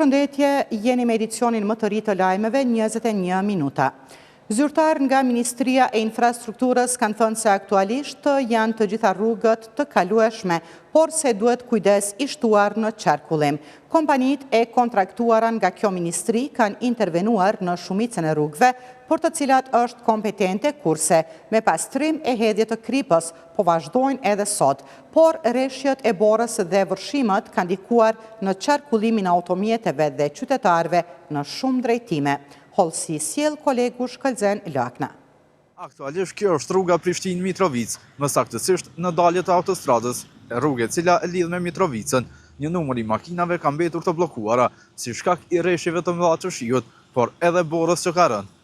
Përshëndetje, jeni me edicionin më të ri të lajmeve 21 minuta. Zyrtar nga Ministria e Infrastrukturës kanë thënë se aktualisht janë të gjitha rrugët të kalueshme, por se duhet kujdes i shtuar në qarkullim. Kompanit e kontraktuara nga kjo ministri kanë intervenuar në shumicën e rrugëve, për të cilat është kompetente kurse me pastrim e hedhje të kripës, po vazhdojnë edhe sot, por rreshjet e borës dhe vërshimet kanë ndikuar në qarkullimin e automjeteve dhe qytetarëve në shumë drejtime. Holsi sjell kolegu Shkëlzen Lakna. Aktualisht kjo është rruga Prishtinë-Mitrovic, më saktësisht në dalje të autostradës, rrugë e cila e lidh me Mitrovicën. Një numër i makinave ka mbetur të bllokuara, si shkak i rreshjeve të mëdha të shiut, por edhe borës që ka rënë.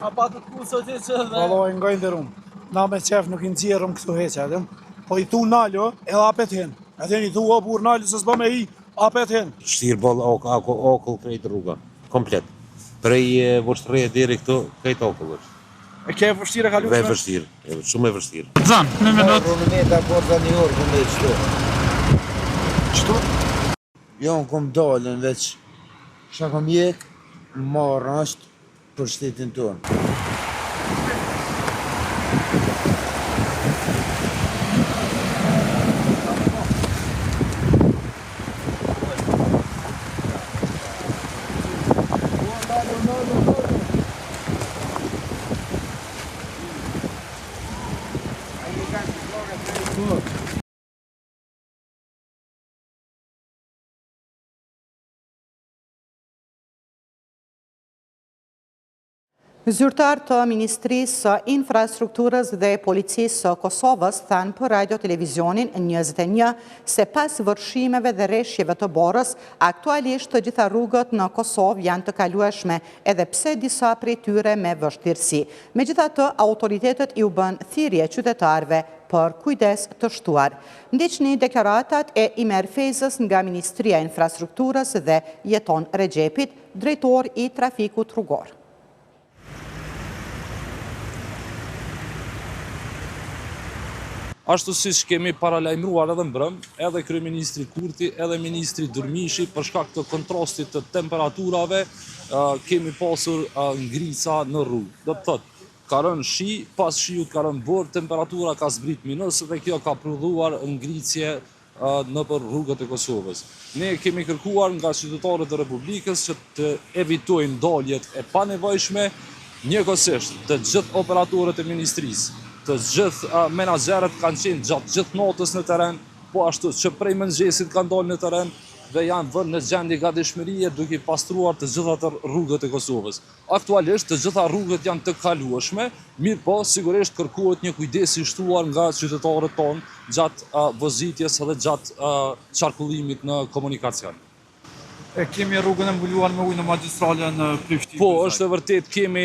A patët ku sot e që dhe? Valoj, ngojnë dhe rumë. Na me qef nuk i nëzirëm këtu heqe, edhem. Po i thu nalë, edhe apet hen. Edhen i thu o bur nalë, se s'ba me i, apet hen. Shtirë bol okull krejt rruga, komplet. Prej vështërëje deri këtu, krejt okull është. E ke vështirë e kalushme? Ve vështirë, shumë e vështirë. Zanë, në minut. Rëmëneta borda një orë këmë qëtu. Qëtu? Jo, në këmë dalën veç. Shka kom jek, marrë është për shtetin tonë. Zyrtar të Ministrisë së Infrastrukturës dhe Policisë së Kosovës thanë për Radio Televizionin 21 se pas vërshimeve dhe rreshjeve të borës, aktualisht të gjitha rrugët në Kosovë janë të kalueshme, edhe pse disa prej tyre me vështirësi. Megjithatë, autoritetet i u bën thirrje qytetarëve për kujdes të shtuar. Ndiqni deklaratat e Imer Fezës nga Ministria e Infrastrukturës dhe Jeton Regjepit, drejtor i trafikut rrugor. Ashtu si që kemi paralajmruar edhe mbrëm, edhe Kryeministri Kurti, edhe Ministri Durmishi, për shkak të kontrastit të temperaturave, kemi pasur ngrica në rrugë. Do të thotë, ka rënë shi, pas shiut ka rënë borë, temperatura ka zbrit minus dhe kjo ka prodhuar ngritje në për rrugët e Kosovës. Ne kemi kërkuar nga qytetarët e Republikës që të evitojnë daljet e panevojshme, njëkohësisht të gjithë operatorët e ministrisë, të gjithë menaxherët kanë qenë gjatë gjithë natës në teren, po ashtu që prej mëngjesit kanë dalë në teren dhe janë vënë në gjendje gatishmërie duke pastruar të gjitha të rrugët e Kosovës. Aktualisht të gjitha rrugët janë të kalueshme, mirë po sigurisht kërkohet një kujdes i shtuar nga qytetarët tonë gjatë vozitjes dhe gjatë qarkullimit në komunikacion. Kemi rrugën e mbuluar me ujë në magjistrale në Prishtinë. Po, është e vërtet, kemi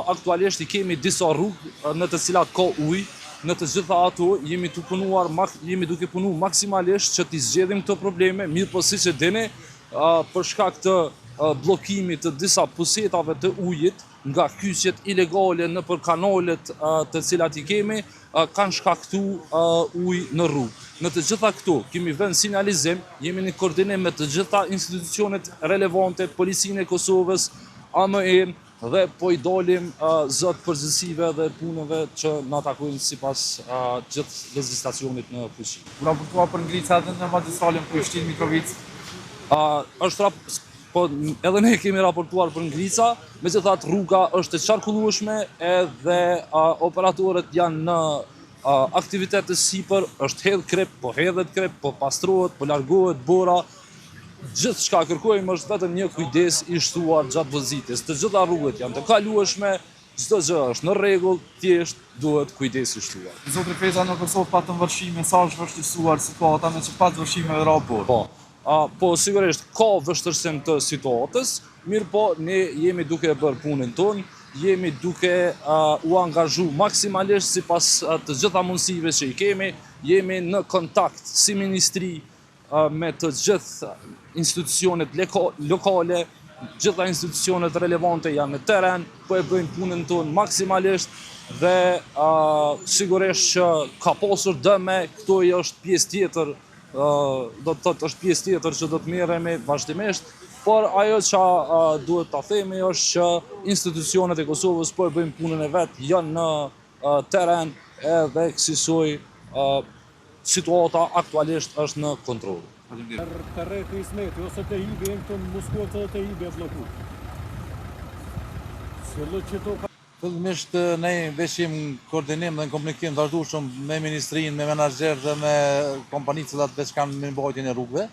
aktualisht kemi disa rrugë në të cilat ka ujë, në të gjitha ato jemi duke punu maksimalisht që t'i zgjedhim këto probleme, mirë po siç e dini, për shkak të bllokimit të disa pusetave të ujit, nga kyçet ilegale nëpër kanalet të cilat i kemi, kanë shkaktu ujë në rrugë. Në të gjitha këtu, kemi vënë sinjalizim, jemi në koordinim me të gjitha institucionet relevante, Policinë e Kosovës, AME-n, dhe po i dalim zot përgjithësive dhe punëve që na takojnë sipas gjithë legjislacionit në fuqi. Raportuar për ngrica edhe në magjistralen Prishtinë-Mitrovic. Po edhe ne kemi raportuar për ngrica, megjithatë rruga është e qarkullueshme edhe operatorët janë në aktivitet të sipër, është hedh krip, po hedhet krip, po pastrohet, po largohet bora. Gjithçka kërkojmë është vetëm një kujdes i shtuar gjatë vozitjes. Të gjitha rrugët janë të kalueshme, çdo gjë është në rregull, thjesht duhet kujdes i shtuar. Zotri Feza, në Kosovë patëm vërshime, sa është vështirësuar situata me që pas vërshime e raport? Po, sigurisht ka vështirësim të situatës, mirë po ne jemi duke bërë punën tonë, jemi duke u angazhu maksimalisht sipas të gjitha mundësive që i kemi, jemi në kontakt si ministri me të gjithë institucionet lokale, gjitha institucionet relevante janë në teren, po e bëjmë punën tonë maksimalisht dhe sigurisht që ka pasur dëme, këto është pjesë tjetër, do të thotë është pjesë tjetër që do të merremi vazhdimisht, por ajo që duhet ta themi është që institucionet e Kosovës po e bëjmë punën e vet, janë në teren edhe kësaj situata aktualisht është në kontroll. Të rreth Ismeti ose të hibi në këtë Moskvë të hibi e bloku. Fillimisht ne veshim koordinim dhe në komunikim të vazhdueshëm me ministrinë, me menaxher dhe me kompanitë që veç kanë mirëmbajtjen e rrugëve.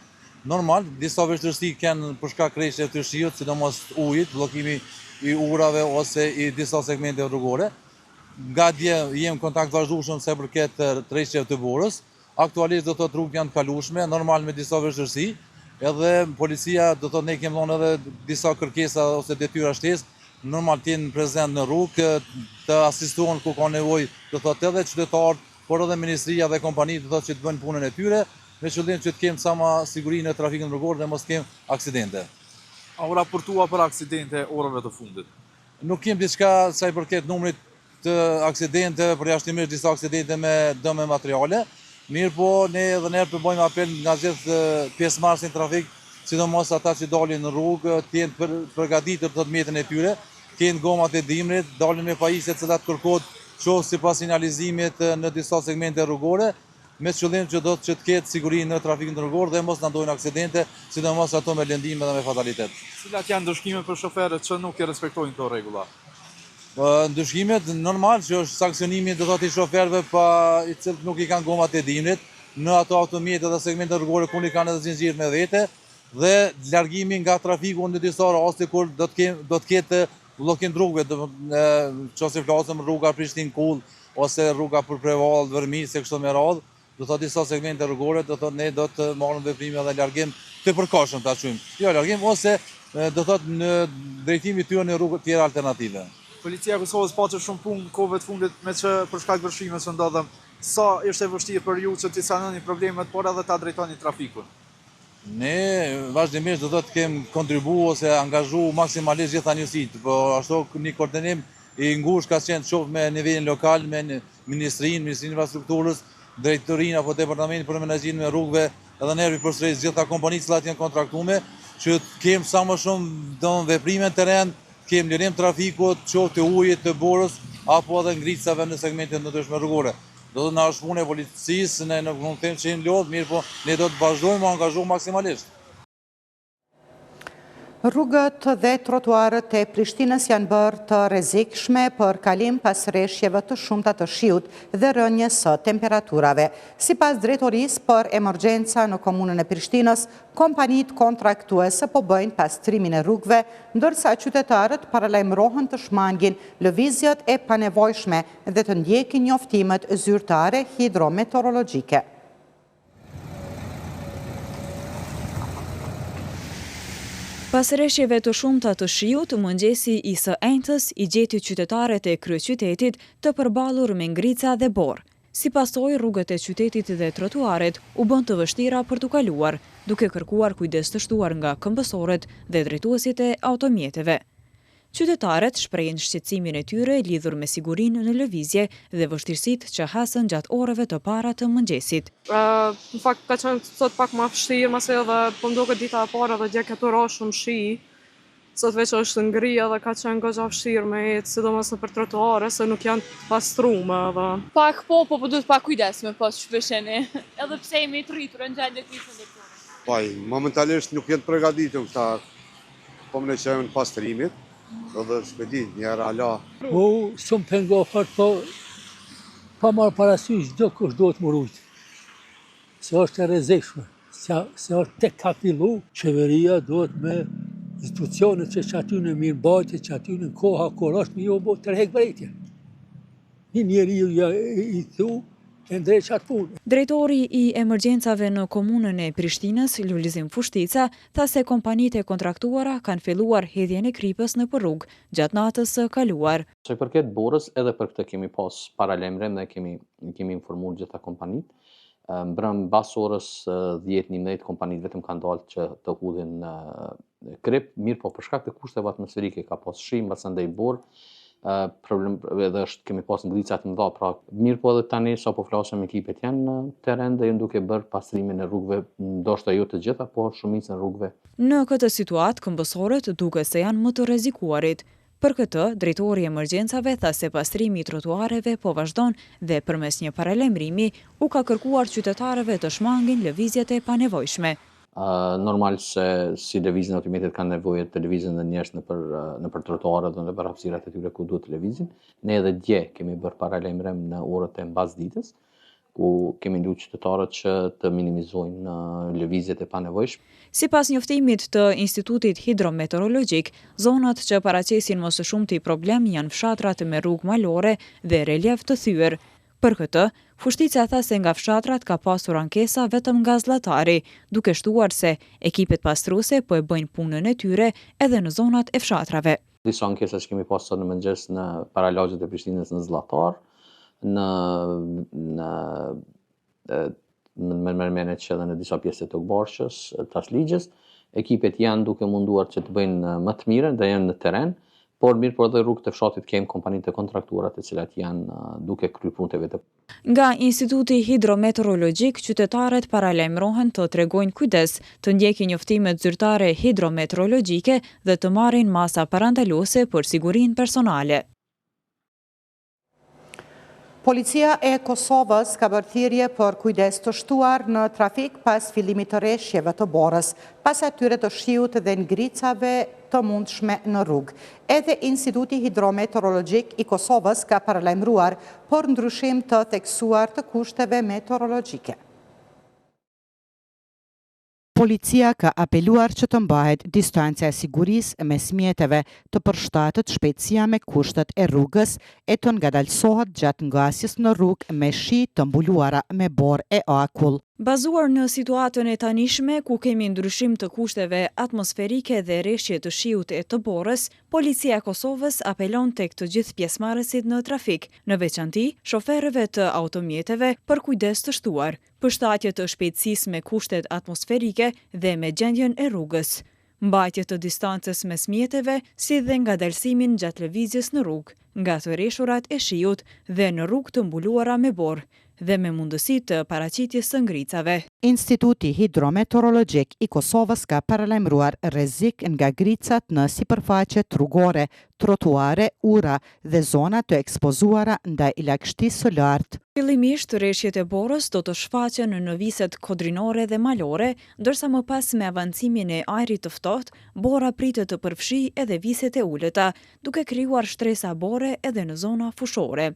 Normal, disa vështirësi kanë për shkak rreshjeve të shiut, sidomos ujit, bllokimi i urave ose i disa segmente rrugore. Nga dje jem kontakt vazhdueshëm se përket rreshjeve të borës. Aktualisht do të thotë rrugët janë të kalueshme, normal me disa vështirësi, edhe policia do të thotë ne kemi dhënë edhe disa kërkesa ose detyra shtesë, normal të jenë prezent në rrugë, të asistohen ku ka nevojë, do të thotë edhe qytetarët, por edhe ministria dhe kompanitë do të thotë që të bëjnë punën e tyre, me qëllim që të kemë sa më siguri në trafikin rrugor dhe mos kemë aksidente. A u raportua për aksidente orëve të fundit? Nuk kemë diçka sa i përket numrit të aksidente, përjashtimisht disa aksidente me dëme materiale. Mirë po, ne edhe ne përbojmë apel nga gjithë pjesëmarrësit në trafik, sidomos ata që dalin në rrugë, të jenë përgatitur të mjetën e tyre, të jenë gomat e dimrit, dalin me pajisje të cilat kërkohet qoftë sipas sinjalizimit në disa segmente rrugore, me qëllim që do të ketë siguri në trafikin rrugor dhe mos na ndodhin aksidente, sidomos ato me lëndime dhe me fatalitet. Cilat janë ndëshkimet për shoferët që nuk i respektojnë këto rregulla? Ndëshkimet normal që është sankcionimi do thotë i shoferëve i cilët nuk i kanë gomat e dimrit në ato automjete dhe segmente rrugore ku i kanë edhe zinxhir me vete dhe largimi nga trafiku në disa raste kur do të ketë bllokim rrugëve, nëse flasim rruga Prishtinë-Kull ose rruga për Prevall, Vërmis, kështu me radhë, do thotë disa segmente rrugore, do thotë ne do të marrim veprime dhe largim të përkohshëm ta quajmë. Jo largim ose do thotë në drejtimin tyre në rrugë tjera alternative. Policia e Kosovës pati shumë punë kohëve të fundit me që për shkak vështrimeve që ndodhen. Sa është e vështirë për ju që t'i sanoni problemet, por edhe ta drejtoni trafikun? Ne vazhdimisht do të kemi kontribu ose angazhu maksimalisht gjitha njësitë, por ashtu një koordinim i ngushtë ka qenë qoftë me nivelin lokal, me Ministrinë e Infrastrukturës, Drejtorinë apo Departamentin për Menaxhimin e Rrugëve, edhe ne përstërisht gjitha kompanitë që janë kontraktuar, që të kemi sa më shumë veprime në terren, kemi lirim trafikut, qoftë të ujit, të borës, apo edhe ngritësave në segmentet në ndryshme rrugore. Do të na është punë e policisë, ne nuk mund të them që jemi lodh, mirë po ne do të vazhdojmë të angazhohemi maksimalisht. Rrugët dhe trotuarët e Prishtinës janë bërë të rrezikshme për kalim pas rreshjeve të shumta të shiut dhe rënjes së temperaturave. Sipas drejtorisë për emergjenca në komunën e Prishtinës, kompanitë kontraktuese po bëjnë pastrimin e rrugëve, ndërsa qytetarët paralajmërohen të shmangin lëvizjet e panevojshme dhe të ndjekin njoftimet zyrtare hidrometeorologjike. Pas rreshjeve të shumta të shiut, mëngjesi i së enjtës i gjeti qytetarët e kryeqytetit të përballur me ngrica dhe borë. Si pasojë, rrugët e qytetit dhe trotuaret u bën të vështira për të kaluar, duke kërkuar kujdes të shtuar nga këmbësorët dhe drejtuesit e automjeteve. Qytetarët shprehin shqetësimin e tyre lidhur me sigurinë në lëvizje dhe vështirësitë që hasën gjatë orëve të para të mëngjesit. Në fakt ka qenë sot pak më vështirë, mase edhe po më duket dita e parë dhe dje ka ra shumë shi. Sot veç është ngrija dhe ka qenë goxha vështirë me ecë, sidomos nëpër trotuare se nuk janë të pastrume edhe. Pak po duhet pak kujdes me pas shpesheni. Edhe pse jemi të rritur në gjendje të ndërtuar. Momentalisht nuk janë të përgatitur këta po më në pastrimit. Edhe shpedi, njëra ala. Shumë pengofert, pa marrë parasysh çdo kush do të më rujtë. Se është e rrezikshme, se është tek ka fillu, qeveria duhet me institucionet që aty në mirëmbajtje, që aty në koha kur është me jo bo tërheq vërejtje. Një njeri i thu, e ndrej qatë punë. Drejtori i emergjencave në komunën e Prishtinës, Lulizim Fushtica, tha se kompanitë e kontraktuara kanë filluar hedhjen e kripës në rrugë gjatë natës së kaluar. Sa i përket borës, edhe për këtë kemi pas paralajmërim dhe kemi informuar gjitha kompanitë. Mbrëm bas orës 10-11 kompanitë vetëm kanë dalë që të hudhin krip, mirë po për shkak të kushteve atmosferike ka pas shi, mbas andaj borë, problem edhe kemi pas ngrica të mëdha, pra mirë po edhe tani sa po flasim ekipet janë në teren dhe janë duke bërë pastrimin e rrugëve, ndoshta jo të gjitha, por shumicën e rrugëve. Në këtë situatë, këmbësorët duke se janë më të rrezikuarit. Për këtë, drejtori i emergjencave tha se pastrimi i trotuareve po vazhdon dhe përmes një paralajmërimi u ka kërkuar qytetarëve të shmangin lëvizjet e panevojshme. Normal se si lëvizjen automatet kanë nevojë të lëvizin dhe njerëz nëpër trotuare dhe nëpër hapësirat e tyre ku duhet të lëvizin. Ne edhe dje kemi bërë paralajmërim në orët e mbasdites, ku kemi luajtur qytetarët që të minimizojnë lëvizjet e panevojshme. Sipas njoftimit të Institutit Hidrometeorologjik, zonat që paraqesin më së shumti problem janë fshatrat me rrugë malore dhe relief të thyer. Për këtë, Fushtica tha se nga fshatrat ka pasur ankesa vetëm nga Zllatari, duke shtuar se ekipet pastruese po e bëjnë punën e tyre edhe në zonat e fshatrave. Disa ankesa që kemi pasur në mëngjes në paralagjet e Prishtinës në Zllatar, në mërmenet që edhe në disa pjesë të Tokbarshës, Tasligjës, ekipet janë duke munduar që të bëjnë më të mirë dhe janë në teren, por mirë por edhe rrugët e fshatit kemi kompanitë të kontraktuara të cilat janë duke kryer punët e vetë. Nga Instituti Hidrometeorologjik, qytetarët paralajmërohen të tregojnë kujdes, të ndjekin njoftimet zyrtare hidrometeorologjike dhe të marrin masa parandaluese për sigurinë personale. Policia e Kosovës ka bërë thirrje për kujdes të shtuar në trafik pas fillimit të rreshjeve të borës, pas atyre të shiut dhe ngricave të mundshme në rrugë. Edhe Instituti Hidrometeorologjik i Kosovës ka paralajmëruar për ndryshim të theksuar të kushteve meteorologjike. Policia ka apeluar që të mbahet distanca e sigurisë mes mjeteve, të përshtatet shpejtësia me kushtet e rrugës e të ngadalësohet gjatë ngasjes në rrugë me shi të mbuluara me borë e akull. Bazuar në situatën e tanishme, ku kemi ndryshim të kushteve atmosferike dhe rreshje të shiut e të borës, Policia e Kosovës apelon tek të gjithë pjesëmarrësit në trafik, në veçanti shoferëve të automjeteve për kujdes të shtuar, përshtatje të shpejtësisë me kushtet atmosferike dhe me gjendjen e rrugës, mbajtje të distancës mes mjeteve, si dhe ngadalësimin gjatë lëvizjes në rrugë, nga të rreshurat e shiut dhe në rrugë të mbuluara me borë, dhe me mundësi të paraqitjes së ngricave. Instituti Hidrometeorologjik i Kosovës ka paralajmëruar rrezik nga gricat në sipërfaqet rrugore, trotuare, ura dhe zona të ekspozuara ndaj lagështisë së lartë. Fillimisht, rreshjet e borës do të shfaqen në viset kodrinore dhe malore, ndërsa më pas me avancimin e ajrit të ftohtë, bora pritet të përfshijë edhe viset e ulëta, duke krijuar shtresa bore edhe në zona fushore.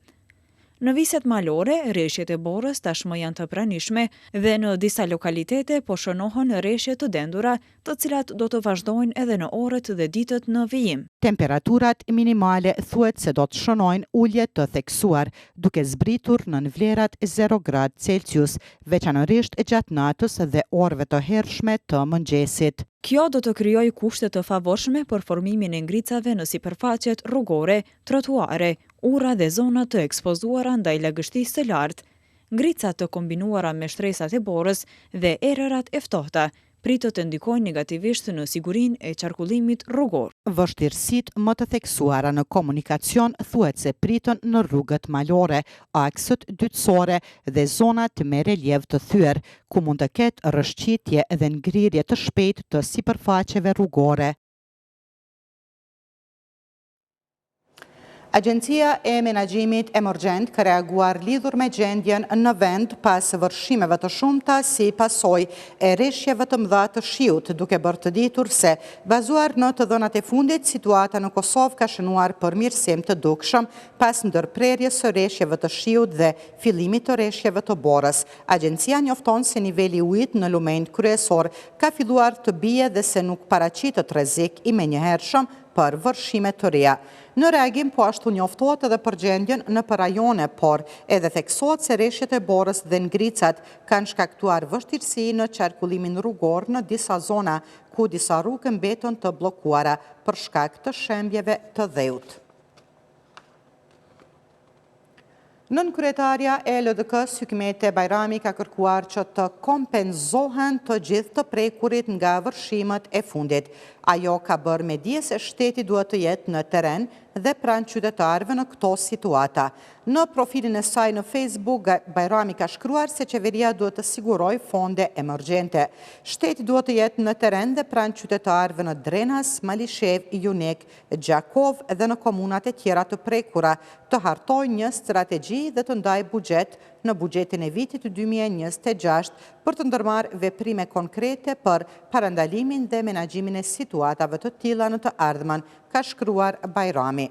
Në viset malore, rreshjet e borës tashmë janë të pranishme dhe në disa lokalitete po shënohen rreshje të dendura, të cilat do të vazhdojnë edhe në orët dhe ditët në vijim. Temperaturat minimale thuhet se do të shënojnë ulje të theksuar, duke zbritur në vlerat 0 gradë Celsius, veçanërisht gjatë natës dhe orëve të hershme të mëngjesit. Kjo do të krijojë kushte të favorshme për formimin e ngricave në sipërfaqet rrugore, trotuare, ura dhe zona të ekspozuara ndaj lagështisë së lartë. Ngricat të kombinuara me shtresat e borës dhe erërat e ftohta pritet të ndikojnë negativisht në sigurinë e qarkullimit rrugor. Vështirësitë më të theksuara në komunikacion thuhet se pritën në rrugët malore, akset dytësore dhe zonat me relief të thyer, ku mund të ketë rrëshqitje dhe ngrirje të shpejtë të sipërfaqeve rrugore. Agjencia e Menaxhimit Emergjent ka reaguar lidhur me gjendjen në vend pas vërshimeve të shumta si pasojë e rreshjeve të mëdha të shiut, duke bërë të ditur se, bazuar në të dhënat e fundit, situata në Kosovë ka shënuar përmirësim të dukshëm pas ndërprerjes së rreshjeve të shiut dhe fillimit të rreshjeve të borës. Agjencia njofton se niveli i ujit në lumejt kryesor ka filluar të bie dhe se nuk paraqitet rrezik i menjëhershëm për vërshime të reja. Në reagim po ashtu njoftohet edhe për gjendjen në për rajone, por edhe theksohet se rreshjet e Borës dhe ngricat kanë shkaktuar vështirësi në qarkullimin rrugor në disa zona, ku disa rrugë mbetën të bllokuara për shkak të shembjeve të dheut. Nënkryetaria e LDK-s Hykmete Bajrami ka kërkuar që të kompenzohen të gjithë të prekurit nga vërshimet e fundit. Ajo ka bërë me dije se shteti duhet të jetë në teren dhe pranë qytetarëve në këto situata. Në profilin e saj në Facebook, Bajrami ka shkruar se qeveria duhet të siguroj fonde emergjente. Shteti duhet të jetë në teren dhe pranë qytetarëve në Drenas, Malishev, Junek, Gjakov dhe në komunat e tjera të prekura, të hartoj një strategji dhe të ndaj buxhet në buxhetin e vitit 2026 për të ndërmarrë veprime konkrete për parandalimin dhe menaxhimin e situatave të tilla në të ardhmen, ka shkruar Bajrami.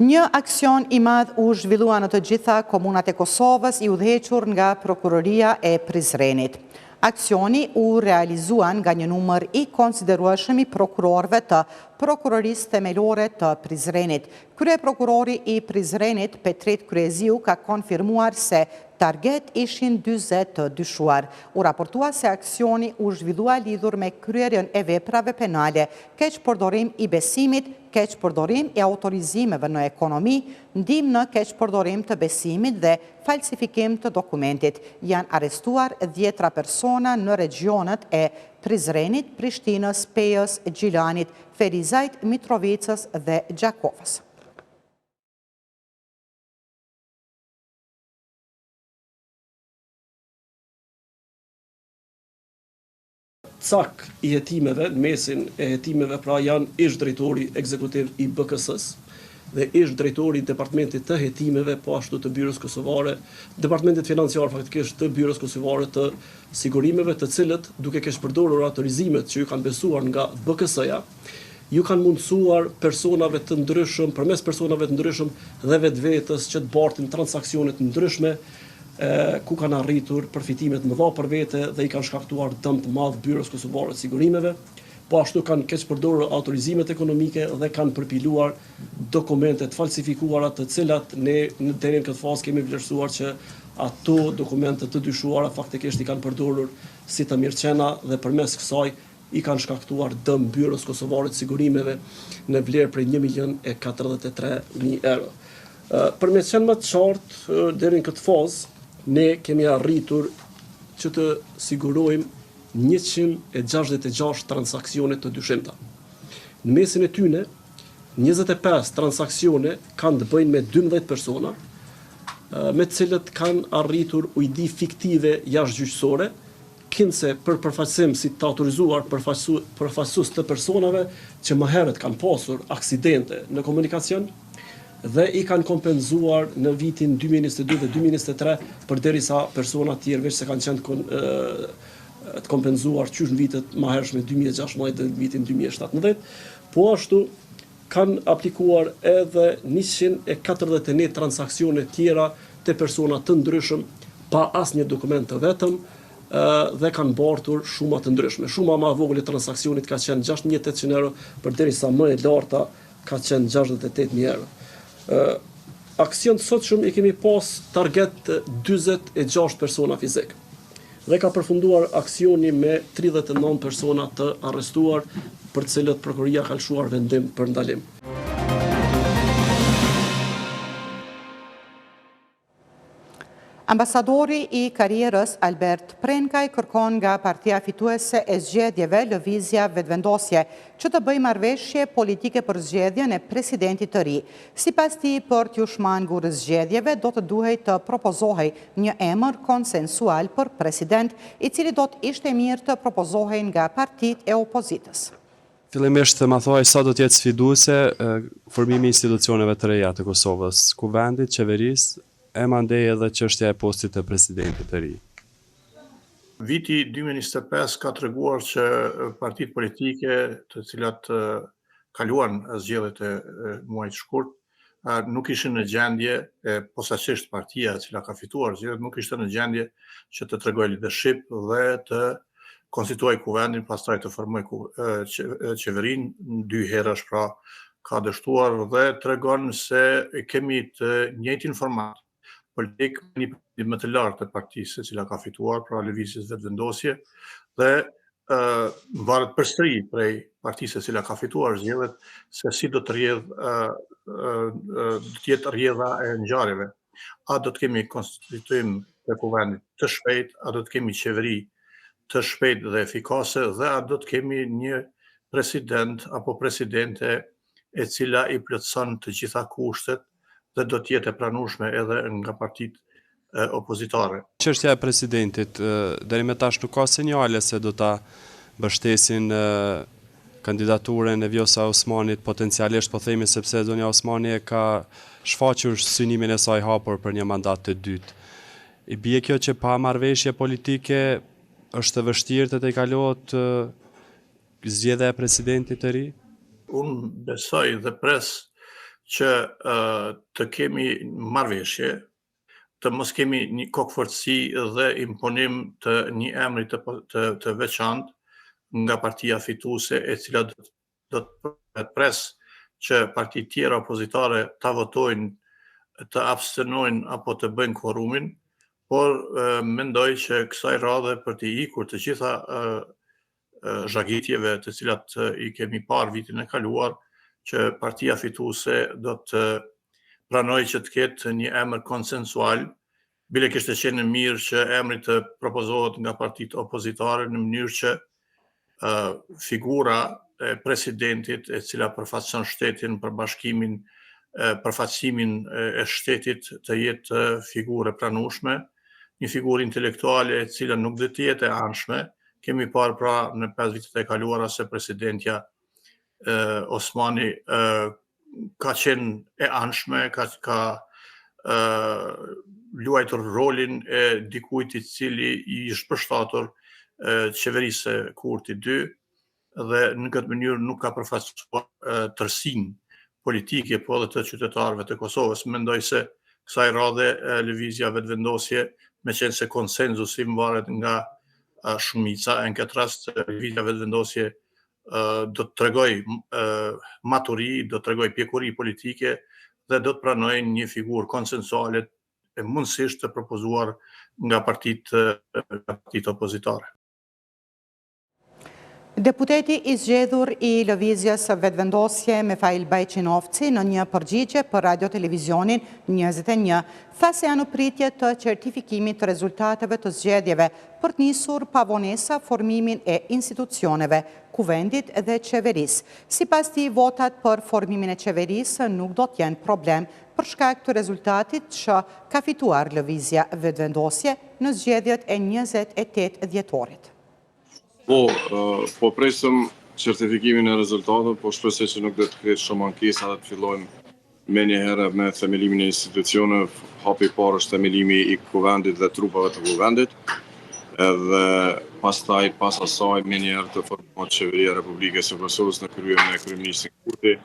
Një aksion i madh u zhvillua në të gjitha komunat e Kosovës, i udhëhequr nga Prokuroria e Prizrenit. Aksioni u realizuan nga një numër i konsiderueshëm i prokurorëve të Prokurorisë Themelore të Prizrenit. Kryeprokurori i Prizrenit, Petrit Kryeziu, ka konfirmuar se target ishin 40 të dyshuar. U raportua se aksioni u zhvillua lidhur me kryerjen e veprave penale, keqpërdorim i besimit, keqpërdorim i autorizimeve në ekonomi, ndihmë në keqpërdorim të besimit dhe falsifikim të dokumentit. Janë arrestuar 10 persona në regionet e Prizrenit, Prishtinës, Pejës, Gjilanit, Ferizajt, Mitrovicës dhe Gjakovës. Cak i hetimeve, në mesin e hetimeve pra janë ish drejtori ekzekutiv i BKS-s dhe ish drejtori i departamentit të hetimeve, po ashtu të Byrës Kosovare, departamentit financiar faktikisht të Byrës Kosovare të sigurimeve, të cilët duke keqpërdorur autorizimet që ju kanë besuar nga BKS-ja, ju kanë mundësuar personave të ndryshëm, përmes personave të ndryshëm dhe vetvetes që të bartin transaksionet ndryshme, ku kanë arritur përfitimet më dha për vete dhe i kanë shkaktuar dëm të madh Byrës Kosovare të sigurimeve, po ashtu kanë keqpërdorur autorizimet ekonomike dhe kanë përpiluar dokumentet falsifikuara, të cilat ne deri në këtë fazë kemi vlerësuar që ato dokumente të dyshuara faktikisht i kanë përdorur si të mirëqena dhe përmes kësaj i kanë shkaktuar dëm Byrës Kosovare të sigurimeve në vlerë prej 1.043.000 euro. Për me qenë më të qartë deri në këtë fazë, ne kemi arritur që të sigurojmë 166 transakcione të dyshimta. Në mesin e tyne, 25 transakcione kanë të bëjnë me 12 persona, me cilët kanë arritur ujdi fiktive jashtëgjyqësore, kinse për përfaqësim si të autorizuar përfaqësues të personave që më herët kanë pasur aksidente në komunikacion, dhe i kanë kompenzuar në vitin 2022 dhe 2023 përderisa persona të tjerë veç se kanë qenë të kompenzuar qysh në vitet më hershme 2016 dhe vitin 2017, po ashtu kanë aplikuar edhe 141 transakcione tjera të persona të ndryshëm pa asnjë dokument të vetëm dhe kanë bartur shuma të ndryshme. Shuma më e vogël e transaksionit ka qenë 6.800 euro, përderisa më e larta ka qenë 68.000 euro. Aksion të sotshëm i kemi pas target 46 persona fizik dhe ka përfunduar aksioni me 39 persona të arrestuar, për të cilët prokuroria ka lëshuar vendim për ndalim. Ambasadori i karrierës Albert Prenkaj kërkon nga partia fituese e zgjedhjeve Lëvizja Vetëvendosje që të bëjë marrëveshje politike për zgjedhjen e presidentit të ri. Sipas tij, për t'u shmangur zgjedhjeve do të duhej të propozohej një emër konsensual për president, i cili do të ishte mirë të propozohej nga partitë e opozitës. Fillimisht të ma thuaj sa do të jetë sfiduese formimi i institucioneve të reja të Kosovës, kuvendit, qeverisë, e mandej edhe çështja e postit të presidentit të ri. Viti 2025 ka treguar që partitë politike të cilat kaluan zgjedhjet e muajit shkurt nuk ishin në gjendje, posaçërisht partia e cila ka fituar zgjedhjet nuk ishte në gjendje që të tregoj leadership dhe të konstituoj kuvendin, pastaj të formoj qeverinë 2 herësh, pra ka dështuar dhe tregon se kemi të njëjtin format politik një parti më të lartë të partisë e cila ka fituar, pra lëvizjes vetëvendosje, dhe varet përsëri prej partisë e cila ka fituar zgjedhjet se si do të jetë rrjedha e ngjarjeve. A do të kemi konstituim të kuvendit të shpejt, a do të kemi qeveri të shpejt dhe efikase, dhe a do të kemi një president apo presidente e cila i plotëson të gjitha kushtet dhe do të jetë e pranueshme edhe nga partitë opozitare. Çështja e presidentit, deri më tash nuk ka sinjale se do ta mbështesin kandidaturën e Vjosa Osmanit potencialisht, po themi sepse Zonja Osmani e ka shfaqur synimin e saj hapur për një mandat të dytë. I bie kjo që pa marrëveshje politike është e vështirë të tejkalohet zgjedhja e presidentit të ri? Unë besoj dhe pres që të kemi marrëveshje, të mos kemi një kokëfortësi dhe imponim të një emri të veçantë nga partia fituese, e cila do të pres që partitë tjera opozitare ta votojnë, të abstenojnë apo të bëjnë kvorumin, por mendoj që kësaj radhe për të ikur të gjitha zhagitjeve të cilat i kemi parë vitin e kaluar, që partia fituese do të pranoj që të ketë një emër konsensual, bile kishte qenë mirë që emri të propozohet nga partitë opozitare në mënyrë që figura e presidentit e cila përfaqëson shtetin për bashkimin, përfaqësimin e shtetit të jetë figurë e pranueshme, një figurë intelektuale e cila nuk do të jetë e anshme. Kemi parë pra në 5 vitet e kaluara se presidentja Osmani ka qenë e anshme, ka luajtur rolin e dikujt i cili i është përshtatur qeverisë Kurti 2 dhe në këtë mënyrë nuk ka përfaqësuar tërsinë politike po edhe të qytetarëve të Kosovës. Mendoj se kësaj radhe lëvizja vetëvendosje, meqense se konsenzusi varet nga shumica, në këtë rast lëvizja vetëvendosje do të tregoj maturi, do të tregoj pjekuri politike dhe do të pranoj një figurë konsensuale e mundësisht të propozuar nga partitë opozitare. Deputeti i zgjedhur i lëvizjes vetëvendosje Mihail Bajqinovci në një përgjigje për radio-televizionin 21 tha se janë në pritje të certifikimit të rezultateve të zgjedhjeve për të nisur pavonesa formimin e institucioneve, kuvendit dhe qeverisë. Sipas tij, votat për formimin e qeverisë nuk do të jenë problem për shkak të rezultatit që ka fituar lëvizja vetëvendosje në zgjedhjet e 28 dhjetorit. Po presim certifikimin e rezultateve, po shpresoj që nuk do të ketë shumë ankesa dhe të fillojmë me një herë me themelimin e institucioneve. Hapi i parë është themelimi i kuvendit dhe trupave të kuvendit, edhe pastaj pas asaj me një herë të formohet qeveria e Republikës së Kosovës në krye me kryeministrin Kurti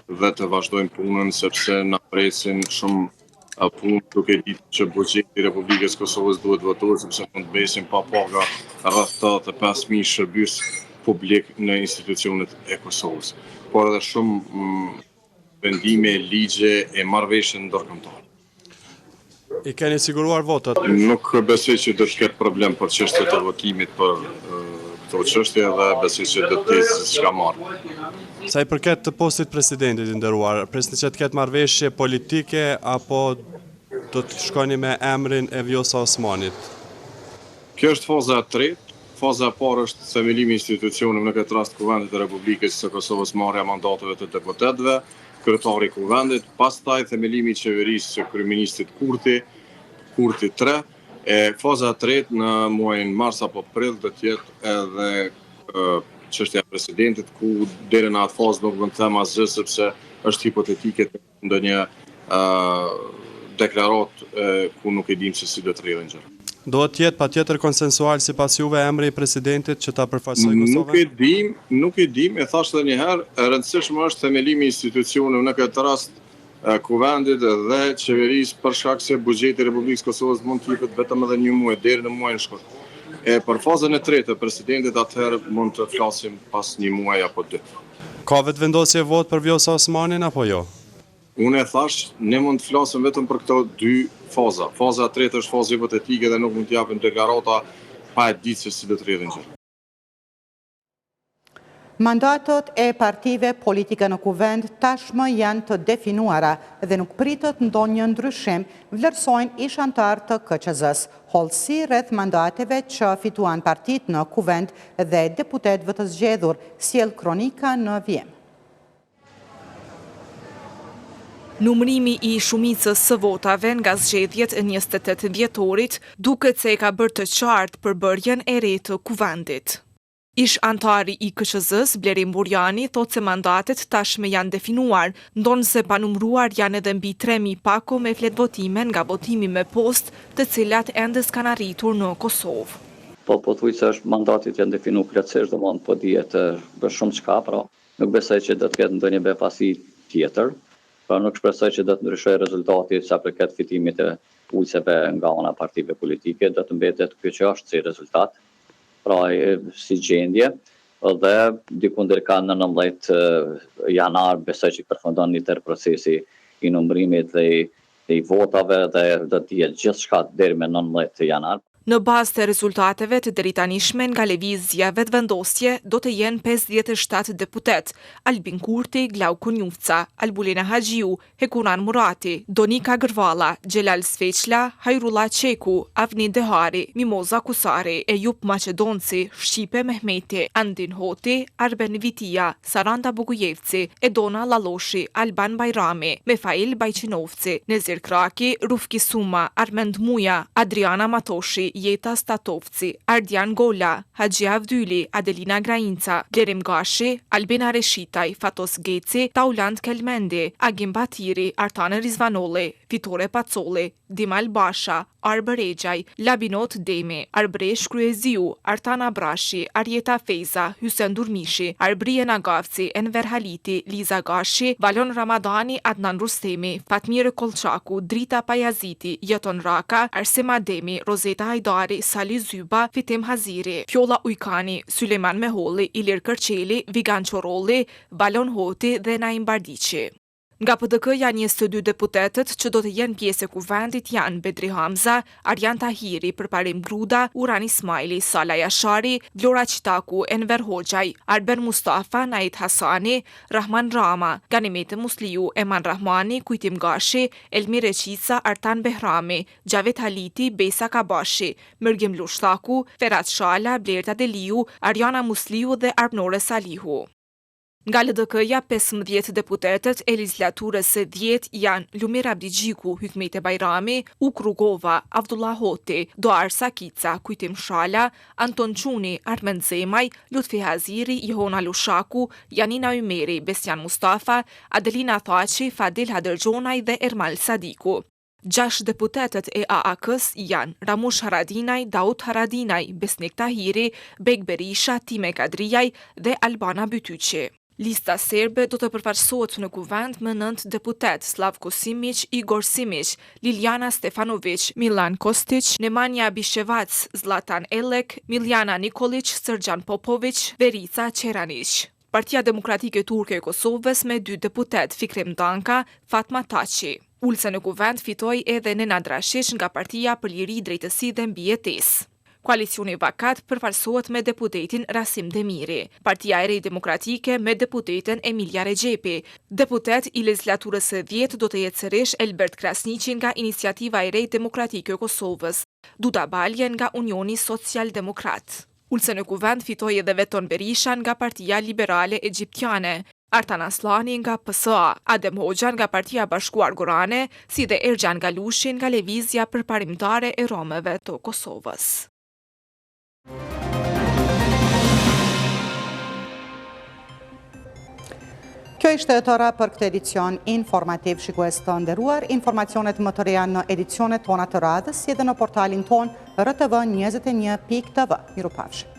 dhe të vazhdojmë punën sepse na presin shumë punë, duke ditë që buxheti i Republikës së Kosovës duhet votuar sepse mund të besim pa paga rreth 85.000 shërbys publik në institucionet e Kosovës. Por edhe shumë vendime, ligje e marrëveshje ndërkombëtare. I keni siguruar votat? Nuk besoj që do të ketë problem për çështjet e votimit për këto çështje dhe besoj që do të jetë çka marr. Sa i përket të postit presidentit i nderuar, presni që të ketë marrëveshje politike apo do të shkoni me emrin e Vjosa Osmanit? Kjo është faza e tretë. Faza e parë është themelimi i institucioneve, në këtë rast Kuvendit të Republikës së Kosovës, marrja e mandateve të deputetëve, kryetari i kuvendit, pastaj themelimi i qeverisë së kryeministit Kurti 3. Faza e tretë në muajin mars apo prill do të jetë edhe çështja e presidentit, ku deri në atë fazë nuk mund të them asgjë sepse është hipotetike ndonjë deklaratë ku nuk e dim se si do të rrjedhin gjërat. Do të jetë patjetër konsensual sipas juve emri i presidentit që ta përfaqësojë Kosovën? Nuk e dim, e thash edhe një herë, e rëndësishme është themelimi i institucioneve, në këtë rast kuvendit dhe qeverisë për shkak se buxheti i Republikës Kosovës mund të jepet vetëm edhe një muaj deri në muajin shkurt. Për fazën e tretë të presidentit atëherë mund të flasim pas një muaj apo dy. Ka vetë vendosje vot për Vjosa Osmanin apo jo? Unë e thash, ne mund të flasim vetëm për këto dy faza. Faza e tretë është fazë hipotetike dhe nuk mund të japim deklarata pa e ditë se si do të rrjedhin gjë. Mandatot e partive politike në kuvend tashmë janë të definuara dhe nuk pritet ndonjë ndryshim, vlerësojnë ish antar të KQZ-s. Hollësi rreth mandateve që fituan partit në kuvend dhe deputetëve të zgjedhur, sjell kronika në vjem. Numërimi i shumicës së votave nga zgjedhjet e 28 dhjetorit duket se e ka bërë të qartë përbërjen e re të kuvendit. Ish antari i KQZ-s, Blerim Burjani, thot se mandatet tashme janë definuar, ndonë se panumruar janë edhe mbi 3.000 pako me flet votime nga votimi me post, të cilat ende s'kan arritur në Kosovë. Po thuj se është mandatit janë definu plotësisht, do mund po dihet për shumë çka, pra nuk besoj që do të ketë ndonjë befasi tjetër, pra nuk shpresoj që do të ndryshojë rezultati sa përket fitimit të ulseve nga ana partive politike, do të mbetet kjo që është si rezultat. Pra si gjendje, dhe dikundër ka në 19 janar besoj që përfundon një tërë procesi i numërimit dhe i votave dhe do të jetë gjithçka deri me 19 janar. Në bazë të rezultateve të deritanishme nga lëvizja vetëvendosje do të jenë 57 deputet: Albin Kurti, Glauko Njufca, Albulina Haxhiu, Hekuran Murati, Donika Gërvalla, Xhelal Sveçla, Hajrullah Çeku, Avni Dehari, Mimoza Kusari, Ejup Maqedonci, Shqipe Mehmeti, Andin Hoti, Arben Vitia, Saranda Bogujevci, Edona Lalloshi, Alban Bajrami, Mefail Bajqinovci, Nezir Kraki, Rufki Suma, Armend Muja, Adriana Matoshi, Jeta Statovci, Ardian Gola, Haxhia Avdyli, Adelina Grainca, Blerim Gashi, Albina Reshitaj, Fatos Geci, Tauland Kelmendi, Agim Batiri, Artane Rizvanoli, Fitore Pacoli, Dimal Basha, Arbër Exhaj, Labinot Demi, Arbresh Kryeziu, Artana Brashi, Arjeta Feza, Hysen Durmishi, Arbrije Nagavci, Enver Haliti, Liza Gashi, Valon Ramadani, Adnan Rustemi, Fatmire Kolçaku, Drita Pajaziti, Jeton Raka, Arsema Demi, Rozeta Hajdari, Sali Zyba, Fitim Haziri, Fjolla Ujkani, Suleman Meholli, Ilir Kërçeli, Vigan Qorolli, Balon Hoti dhe Naim Bardiqi. Nga PDK janë 22 deputetët që do të jenë pjesë e kuvendit janë Bedri Hamza, Arjan Tahiri, Përparim Gruda, Uran Ismaili, Sala Jashari, Vlora Qitaku, Enver Hoxhaj, Arben Mustafa, Nait Hasani, Rahman Rama, Ganimete Musliu, Eman Rahmani, Kujtim Gashi, Elmire Qica, Artan Behrami, Xhavet Haliti, Besa Kabashi, Mërgjim Lushtaku, Ferhat Shala, Blerta Deliu, Arjana Musliu dhe Arpnore Salihu. Nga LDK-ja, 15 deputetët e legislaturës së 10 janë Lumir Abdigjiku, Hykmete Bajrami, Uk Rugova, Avdullah Hoti, Doar Sakica, Kujtim Shala, Anton Çuni, Armend Zemaj, Lutfi Haziri, Jehona Lushaku, Janina Ymeri, Besjan Mustafa, Adelina Thaçi, Fadil Hadërgjonaj dhe Ermal Sadiku. 6 deputetët e AAK-s janë Ramush Haradinaj, Daud Haradinaj, Besnik Tahiri, Bek Berisha, Time Kadrijaj dhe Albana Bytyqi. Lista serbe do të përfaqësohet në kuvend me 9 deputet: Slavko Simić, Igor Simić, Liljana Stefanović, Milan Kostić, Nemanja Bishevac, Zlatan Elek, Miljana Nikolić, Srdjan Popović, Verica Qeranić. Partia Demokratike Turke e Kosovës me 2 deputet, Fikrim Danka, Fatma Taçi. Ulse në kuvend fitoi edhe Nenad Rashish nga Partia për Liri, Drejtësi dhe Mbijetesë. Koalicioni Vakat përfaqësohet me deputetin Rasim Demiri, Partia e Re Demokratike me deputeten Emilia Rexhepi. Deputet i legislaturës së 10 do të jetë sërish Elbert Krasniqi nga Iniciativa e Re Demokratike e Kosovës, Duda Balje nga Unioni Social Demokrat. Ulse në kuvend fitoi edhe Veton Berisha nga Partia Liberale Egjiptiane, Artan Aslani nga PSA, Adem Hoxha nga Partia Bashkuar Gorane, si dhe Erxhan Galushi nga Lëvizja Përparimtare e Romëve të Kosovës. Kjo ishte e tëra për këtë edicion informativ. Shikues të nderuar, informacionet më të reja në edicionet tona të radhës, si edhe në portalin ton rtv21.tv. Mirupafshim.